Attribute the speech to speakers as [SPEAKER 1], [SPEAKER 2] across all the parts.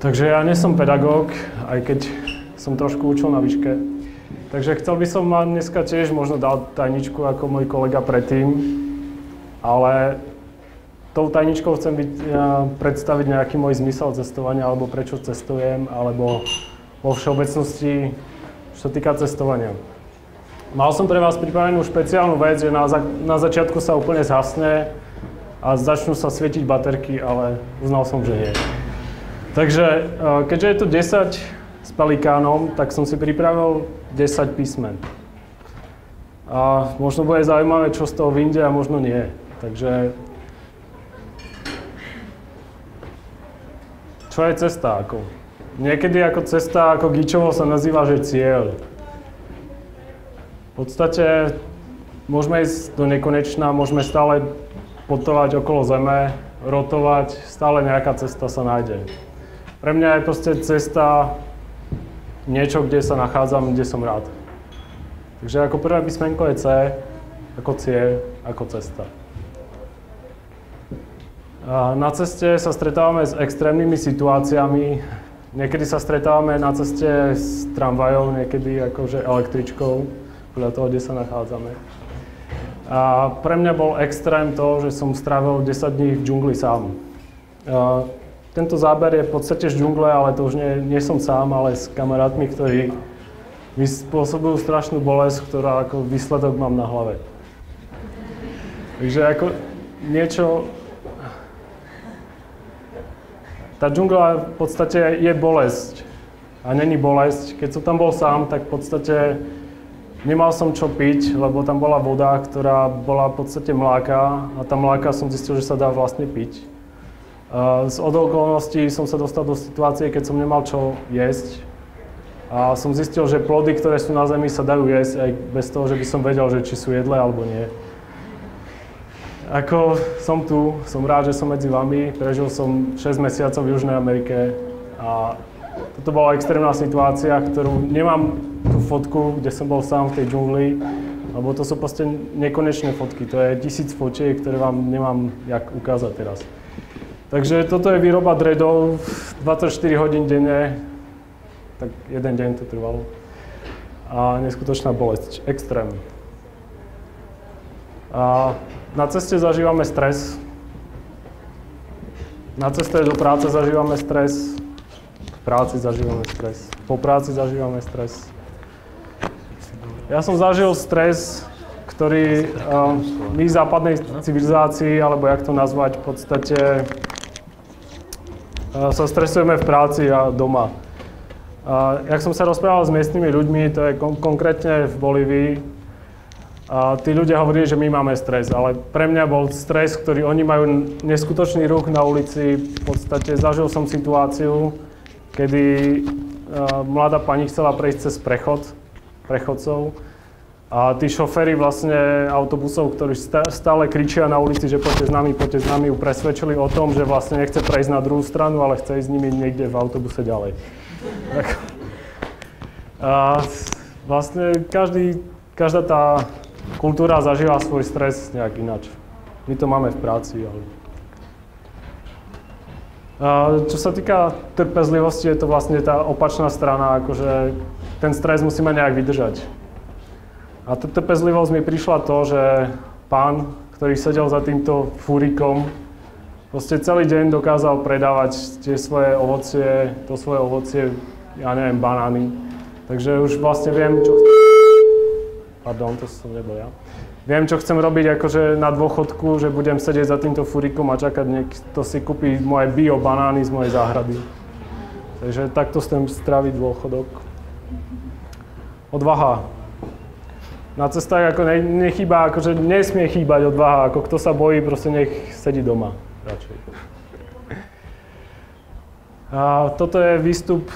[SPEAKER 1] Takže ja nie som pedagóg, aj keď som trošku učil na výške. Takže chcel by som vám dneska tiež možno dal tajničku ako môj kolega predtým, ale tou tajničkou chcem predstaviť nejaký môj zmysel cestovania, alebo prečo cestujem, alebo vo všeobecnosti, čo sa týka cestovania. Mal som pre vás pripravenú špeciálnu vec, že na začiatku sa úplne zhasne a začnú sa svietiť baterky, ale uznal som, že nie. Takže keďže je tu 10 s pelikánom, tak som si pripravil 10 písmen. A možno bude zaujímavé, čo z toho vyjde a možno nie. Takže čo je cesta? Niekedy ako cesta, ako Gičovo sa nazýva, že cieľ. V podstate môžeme ísť do nekonečna, môžeme stále putovať okolo Zeme, rotovať, stále nejaká cesta sa nájde. Pre mňa je proste cesta niečo, kde sa nachádzam, kde som rád. Takže ako prvé písmenko je C, ako cieľ, ako cesta. A na ceste sa stretávame s extrémnymi situáciami. Niekedy sa stretávame na ceste s tramvajou, niekedy akože električkou, podľa toho, kde sa nachádzame. A pre mňa bol extrém to, že som strávil 10 dní v džungli sám. Tento záber je v podstate z džungle, ale to už nie som sám, ale s kamarátmi, ktorí mi spôsobujú strašnú bolesť, ktorá ako výsledok mám na hlave. Takže ako niečo... Tá džungla v podstate je bolesť a není bolesť. Keď som tam bol sám, tak v podstate nemal som čo piť, lebo tam bola voda, ktorá bola v podstate mláka a tá mláka som zistil, že sa dá vlastne piť. Z okolností som sa dostal do situácie, keď som nemal čo jesť a som zistil, že plody, ktoré sú na zemi, sa dajú jesť aj bez toho, že by som vedel, že či sú jedlé alebo nie. Ako som tu, som rád, že som medzi vami, prežil som 6 mesiacov v Južnej Amerike a toto bola extrémna situácia, ktorú nemám tú fotku, kde som bol sám v tej džungli, lebo to sú proste nekonečné fotky, to je 1000 fotiek, ktoré vám nemám jak ukázať teraz. Takže toto je výroba dreadov, 24 hodín denne, tak jeden deň to trvalo. A neskutočná bolesť, extrém. A na ceste zažívame stres. Na ceste do práce zažívame stres. V práci zažívame stres. Po práci zažívame stres. Ja som zažil stres, ktorý my v západnej civilizácii, alebo jak to nazvať, v podstate sa stresujeme v práci a doma. Jak som sa rozprával s miestnymi ľuďmi, to je konkrétne v Bolívii, a tí ľudia hovorili, že my máme stres, ale pre mňa bol stres, ktorý oni majú neskutočný ruch na ulici. V podstate zažil som situáciu, kedy mladá pani chcela prejsť cez prechodcov a tí šoféri vlastne autobusov, ktorí stále kričia na ulici, že poďte s nami, ju presvedčili o tom, že vlastne nechce prejsť na druhú stranu, ale chce ísť s nimi niekde v autobuse ďalej. Tak. A vlastne každá tá kultúra zažíva svoj stres nejak ináč. My to máme v práci, ale... Čo sa týka trpezlivosti, je to vlastne tá opačná strana, akože ten stres musíme nejak vydržať. A tá trpezlivosť mi prišla to, že pán, ktorý sedel za týmto fúrikom, proste celý deň dokázal predávať to svoje ovocie, ja neviem, banány. Takže už vlastne viem, čo... Pardon, to som nebol ja. Viem, čo chcem robiť akože na dôchodku, že budem sedieť za týmto furikom a čakať, niekto si kúpi moje bio banány z mojej záhrady. Takže takto chcem stráviť dôchodok. Odvaha. Na cestách ako nechýba, akože nesmie chýbať odvaha, ako kto sa bojí, proste nech sedí doma radšej. A toto je výstup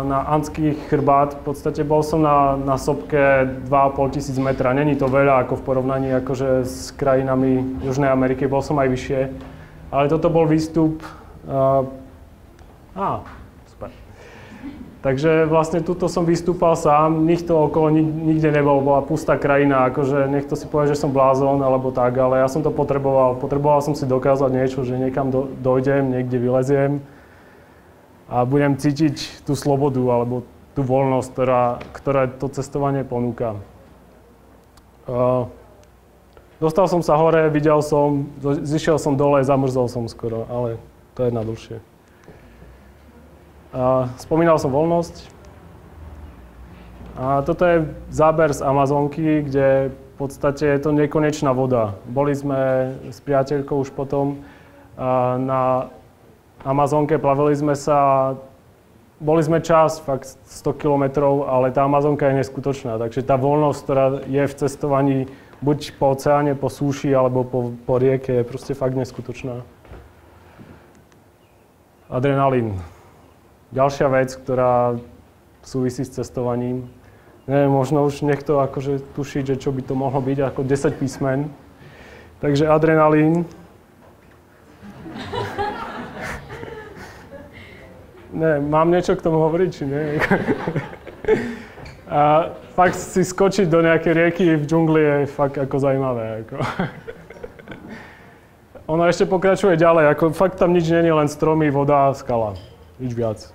[SPEAKER 1] na Andský chrbát. V podstate bol som na sopke 2500 metra. Není to veľa ako v porovnaní akože s krajinami Južnej Ameriky, bol som aj vyššie. Ale toto bol výstup... super. Takže vlastne tuto som vystúpal sám, nikto okolo nikde nebol, bola pustá krajina, akože niekto si povie, že som blázon alebo tak, ale ja som to potreboval. Potreboval som si dokázať niečo, že niekam dojdem, niekde vyleziem. a budem cítiť tú slobodu alebo tú voľnosť, ktorá to cestovanie ponúka. Dostal som sa hore, zišiel som dole, zamrzol som skoro, ale to je na dlhšie. Spomínal som voľnosť. A toto je záber z Amazonky, kde v podstate je to nekonečná voda. Boli sme s priateľkou už potom na Amazonke, plavili sme sa, boli sme čas, fakt 100 kilometrov, ale tá Amazonka je neskutočná. Takže tá voľnosť, ktorá je v cestovaní buď po oceáne, po súši, alebo po rieke, je proste fakt neskutočná. Adrenalín. Ďalšia vec, ktorá súvisí s cestovaním. Neviem, možno už niekto akože tuší, že čo by to mohlo byť, ako 10 písmen. Takže adrenalín. Ne, mám niečo k tomu hovoriť, či nie? A fakt si skočiť do nejakej rieky v džungli je fakt ako zaujímavé. Ako. Ono ešte pokračuje ďalej, ako fakt tam nič nie je, len stromy, voda, skala. Nič viac.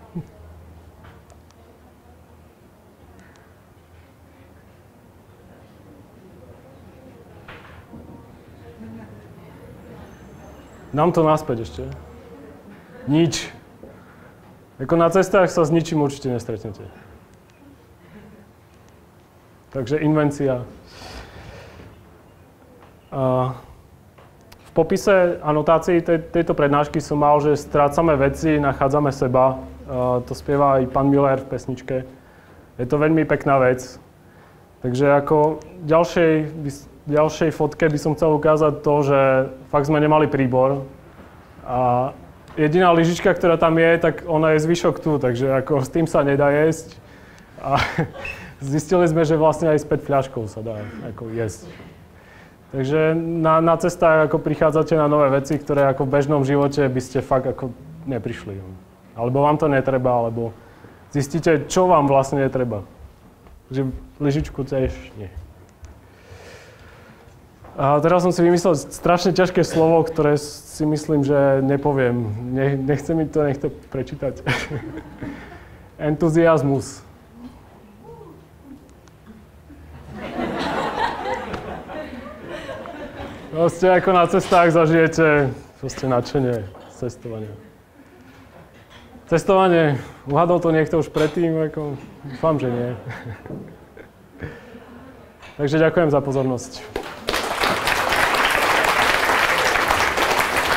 [SPEAKER 1] Dám to naspäť ešte. Nič. Ako na cestách sa s ničím určite nestretnete. Takže invencia. V popise anotácií tejto prednášky som mal, že strácame veci, nachádzame seba. To spieva aj pán Miller v pesničke. Je to veľmi pekná vec. Takže ako ďalšej fotke by som chcel ukázať to, že fakt sme nemali príbor. A jediná lyžička, ktorá tam je, tak ona je zvyšok tu, takže ako s tým sa nedá jesť. A zistili sme, že vlastne aj s PET fľaškou sa dá ako jesť. Takže na cestách ako prichádzate na nové veci, ktoré ako v bežnom živote by ste fakt ako neprišli. Alebo vám to netreba, alebo zistíte, čo vám vlastne netreba. Takže lyžičku tiež nie. A teraz som si vymyslel strašne ťažké slovo, ktoré si myslím, že nepoviem. Nechce mi to niekto prečítať. Entuziasmus. Proste ako na cestách zažijete proste nadšenie z cestovania. Cestovanie, uhadol to niekto už predtým? Ako, dúfam, že nie. Takže ďakujem za pozornosť.